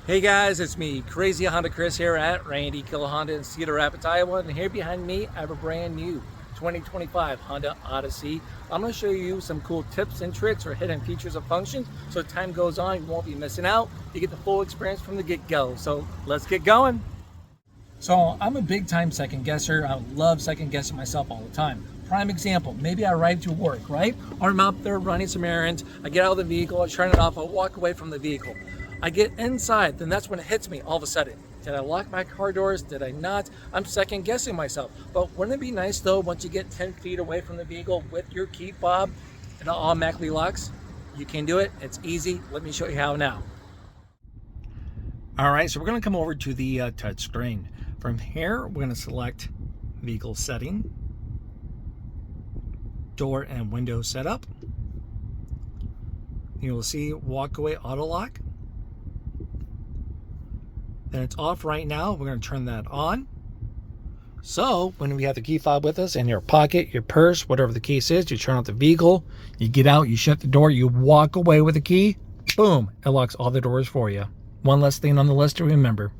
Hey guys, it's me, Crazy Honda Chris here at Randy Kuehl Honda in Cedar Rapids, Iowa. And here behind me, I have a brand new 2025 Honda Odyssey. I'm going to show you some cool tips and tricks or hidden features and functions. So as time goes on, you won't be missing out. You get the full experience from the get-go. So let's get going. So I'm a big time second guesser. I love second guessing myself all the time. Prime example, maybe I ride to work, right? Or I'm out there running some errands. I get out of the vehicle, I turn it off, I walk away from the vehicle. I get inside, then that's when it hits me all of a sudden. Did I lock my car doors? Did I not? I'm second guessing myself. But wouldn't it be nice though, once you get 10 feet away from the vehicle with your key fob, it automatically locks? You can do it, it's easy. Let me show you how now. All right, so we're gonna come over to the touch screen. From here, we're gonna select vehicle setting, door and window setup. You'll see walkaway auto lock. Then it's off right now. We're going to turn that on. So when we have the key fob with us in your pocket, your purse, whatever the case is, you turn off the vehicle, you get out, you shut the door, you walk away with the key, boom, it locks all the doors for you. One less thing on the list to remember.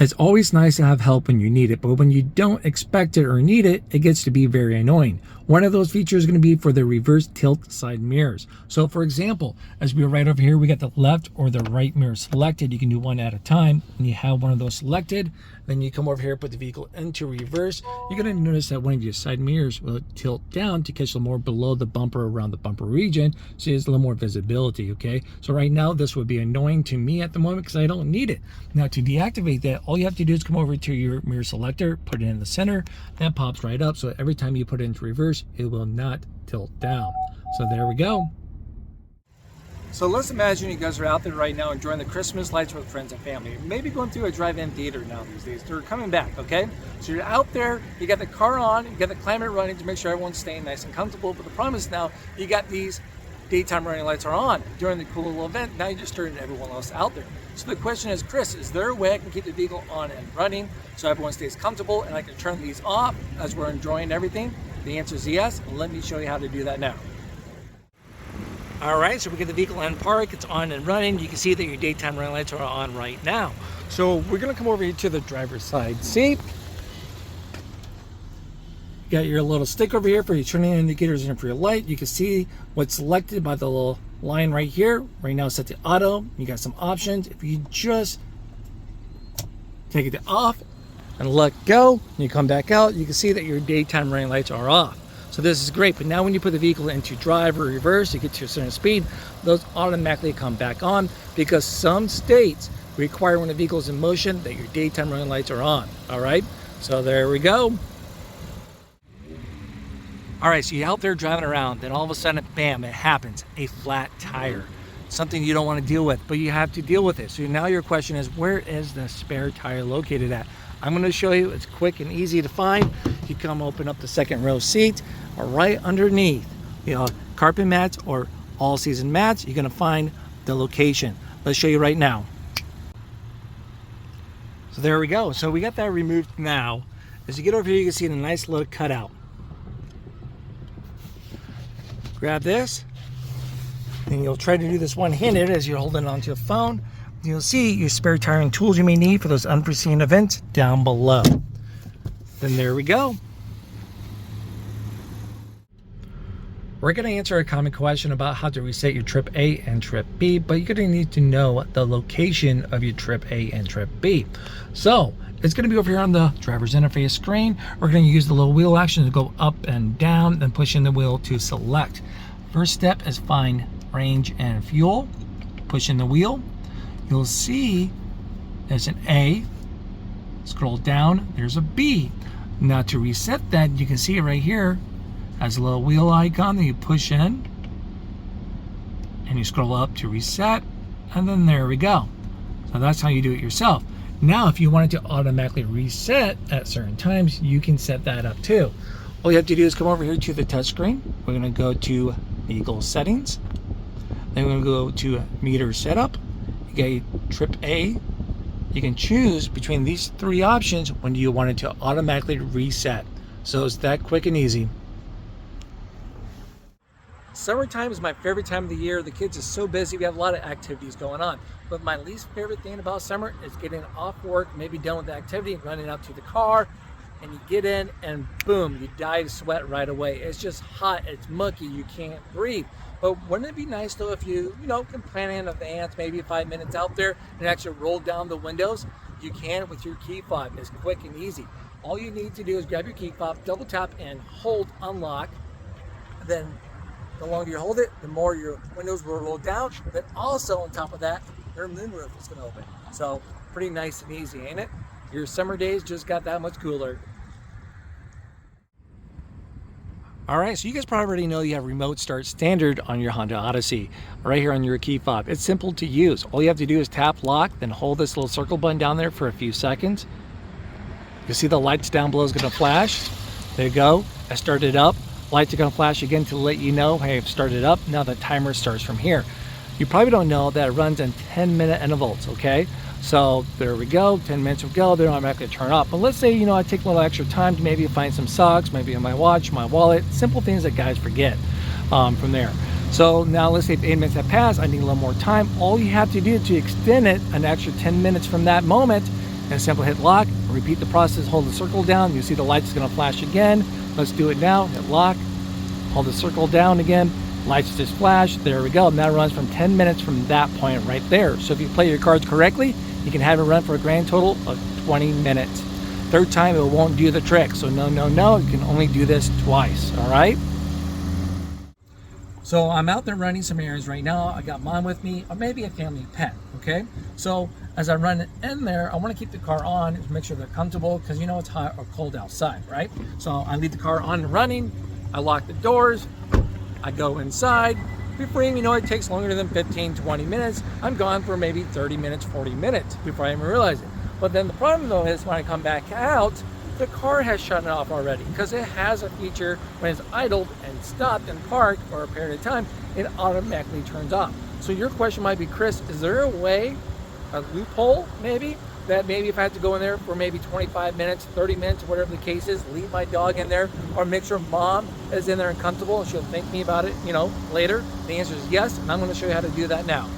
It's always nice to have help when you need it, but when you don't expect it or need it, it gets to be very annoying. One of those features is going to be for the reverse tilt side mirrors. So for example, as we are right over here, we got the left or the right mirror selected. You can do one at a time. When you have one of those selected, then you come over here, put the vehicle into reverse. You're going to notice that one of your side mirrors will tilt down to catch a little more below the bumper, around the bumper region, so there's a little more visibility, okay? So right now, this would be annoying to me at the moment because I don't need it. Now to deactivate that, all you have to do is come over to your mirror selector, put it in the center, that pops right up. So every time you put it into reverse, it will not tilt down. So there we go. So let's imagine you guys are out there right now enjoying the Christmas lights with friends and family. Maybe going through a drive-in theater now these days. They're coming back, okay? So you're out there, you got the car on, you got the climate running to make sure everyone's staying nice and comfortable. But the problem is now you got these daytime running lights are on during the cool little event. Now you're just turning everyone else out there. So the question is, Chris, is there a way I can keep the vehicle on and running so everyone stays comfortable and I can turn these off as we're enjoying everything? The answer is yes, and let me show you how to do that now. All right, so we get the vehicle in park, it's on and running. You can see that your daytime running lights are on right now. So we're gonna come over here to the driver's side seat. You got your little stick over here for your turning indicators and for your light. You can see what's selected by the little line right here. Right now it's set to auto. You got some options. If you just take it to off and let go, and you come back out, you can see that your daytime running lights are off. So this is great, but now when you put the vehicle into drive or reverse, you get to a certain speed, those automatically come back on because some states require when the vehicle is in motion that your daytime running lights are on. All right, so there we go. All right, so you're out there driving around, then all of a sudden, bam, it happens, a flat tire. Something you don't want to deal with, but you have to deal with it. So now your question is, where is the spare tire located at? I'm going to show you. It's quick and easy to find. You come open up the second row seat, or right underneath, carpet mats or all season mats, you're going to find the location. Let's show you right now. So there we go. So we got that removed now. As you get over here, you can see the nice little cutout. Grab this, and you'll try to do this one-handed as you're holding onto your phone. You'll see your spare tire and tools you may need for those unforeseen events down below. Then there we go. We're going to answer a common question about how to reset your trip A and trip B, but you're going to need to know the location of your trip A and trip B. So it's going to be over here on the driver's interface screen. We're going to use the little wheel action to go up and down, then push in the wheel to select. First step is find range and fuel. Push in the wheel. You'll see there's an A. Scroll down, there's a B. Now to reset that, you can see it right here has a little wheel icon that you push in and you scroll up to reset, and then there we go. So that's how you do it yourself. Now if you wanted to automatically reset at certain times, you can set that up too. All you have to do is come over here to the touchscreen. We're going to go to vehicle settings, then we're going to go to meter setup. You get your trip A. You can choose between these three options when you want it to automatically reset. So it's that quick and easy. Summertime is my favorite time of the year. The kids are so busy. We have a lot of activities going on. But my least favorite thing about summer is getting off work, maybe done with the activity, running out to the car, and you get in and boom, you die of sweat right away. It's just hot, it's mucky, you can't breathe. But wouldn't it be nice though if you can plan in advance, maybe 5 minutes out there and actually roll down the windows? You can with your key fob. It's quick and easy. All you need to do is grab your key fob, double tap and hold unlock. Then the longer you hold it, the more your windows will roll down. But also on top of that, your moonroof is going to open. So pretty nice and easy, ain't it? Your summer days just got that much cooler. All right, so you guys probably already know you have remote start standard on your Honda Odyssey right here on your key fob. It's simple to use. All you have to do is tap lock, then hold this little circle button down there for a few seconds. You see the lights down below is going to flash. There you go. I started up. Lights are going to flash again to let you know, hey, I've started up. Now the timer starts from here. You probably don't know that it runs in 10-minute intervals, okay? So there we go, 10 minutes will go, then I'm not going to turn off. But let's say, I take a little extra time to maybe find some socks, maybe in my watch, my wallet, simple things that guys forget from there. So now let's say if 8 minutes have passed, I need a little more time. All you have to do to extend it an extra 10 minutes from that moment, and simply hit lock, repeat the process, hold the circle down. You see the lights is going to flash again. Let's do it now. Hit lock, hold the circle down again. Lights just flash. There we go. And that runs from 10 minutes from that point right there. So if you play your cards correctly, you can have it run for a grand total of 20 minutes. Third time, it won't do the trick. So no. You can only do this twice. All right. So I'm out there running some errands right now. I got mom with me, or maybe a family pet. Okay. So as I run in there, I want to keep the car on to make sure they're comfortable because it's hot or cold outside, right? So I leave the car on and running. I lock the doors. I go inside. Before you know it takes longer than 15-20 minutes. I'm gone for maybe 30 minutes, 40 minutes before I even realize it. But then the problem though is when I come back out, the car has shut it off already because it has a feature when it's idled and stopped and parked for a period of time, it automatically turns off. So your question might be, Chris, is there a way, a loophole maybe, that maybe if I have to go in there for maybe 25 minutes, 30 minutes, whatever the case is, leave my dog in there or make sure mom is in there and comfortable and she'll thank me about it, later? The answer is yes, and I'm going to show you how to do that now.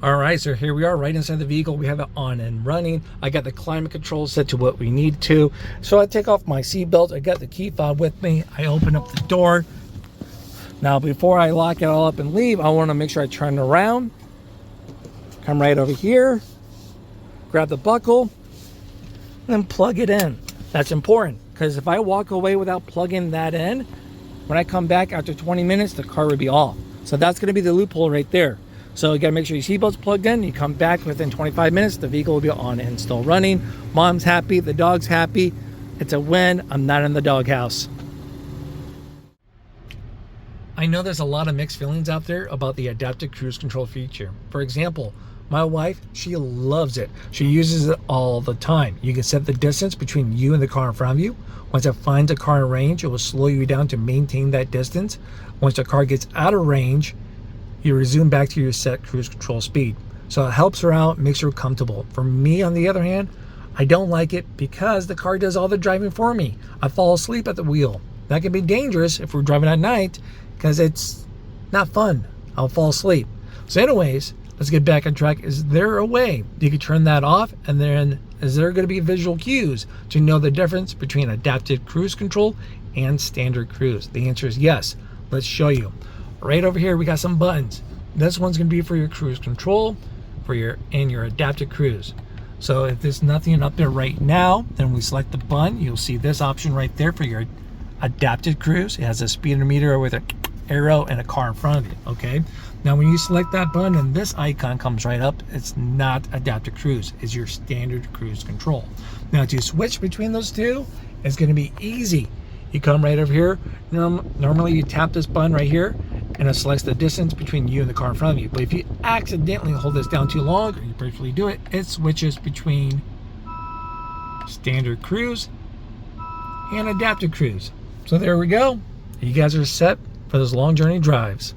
All right, so here we are right inside the vehicle. We have it on and running. I got the climate control set to what we need to. So I take off my seatbelt. I got the key fob with me. I open up the door. Now, before I lock it all up and leave, I want to make sure I turn around. Come right over here. Grab the buckle. And then plug it in. That's important because if I walk away without plugging that in, when I come back after 20 minutes, the car would be off. So that's going to be the loophole right there. So you got to make sure your seatbelt's plugged in. You come back within 25 minutes, the vehicle will be on and still running. Mom's happy, the dog's happy. It's a win. I'm not in the doghouse. I know there's a lot of mixed feelings out there about the adaptive cruise control feature. For example, my wife, she loves it. She uses it all the time. You can set the distance between you and the car in front of you. Once it finds a car in range, it will slow you down to maintain that distance. Once the car gets out of range, you resume back to your set cruise control speed. So it helps her out, makes her comfortable. For me, on the other hand, I don't like it because the car does all the driving for me. I fall asleep at the wheel. That can be dangerous if we're driving at night because it's not fun. I'll fall asleep. So anyways, let's get back on track. Is there a way you can turn that off? And then is there going to be visual cues to know the difference between adaptive cruise control and standard cruise? The answer is yes. Let's show you. Right over here, we got some buttons. This one's going to be for your cruise control, for your adaptive cruise. So if there's nothing up there right now, then we select the button. You'll see this option right there for your adaptive cruise. It has a speedometer with an arrow and a car in front of it. Okay. Now, when you select that button and this icon comes right up, it's not adaptive cruise. It's your standard cruise control. Now, to switch between those two, it's going to be easy. You come right over here. Normally, you tap this button right here, and it selects the distance between you and the car in front of you. But if you accidentally hold this down too long, or you briefly do it, it switches between standard cruise and adaptive cruise. So there we go. You guys are set for those long journey drives.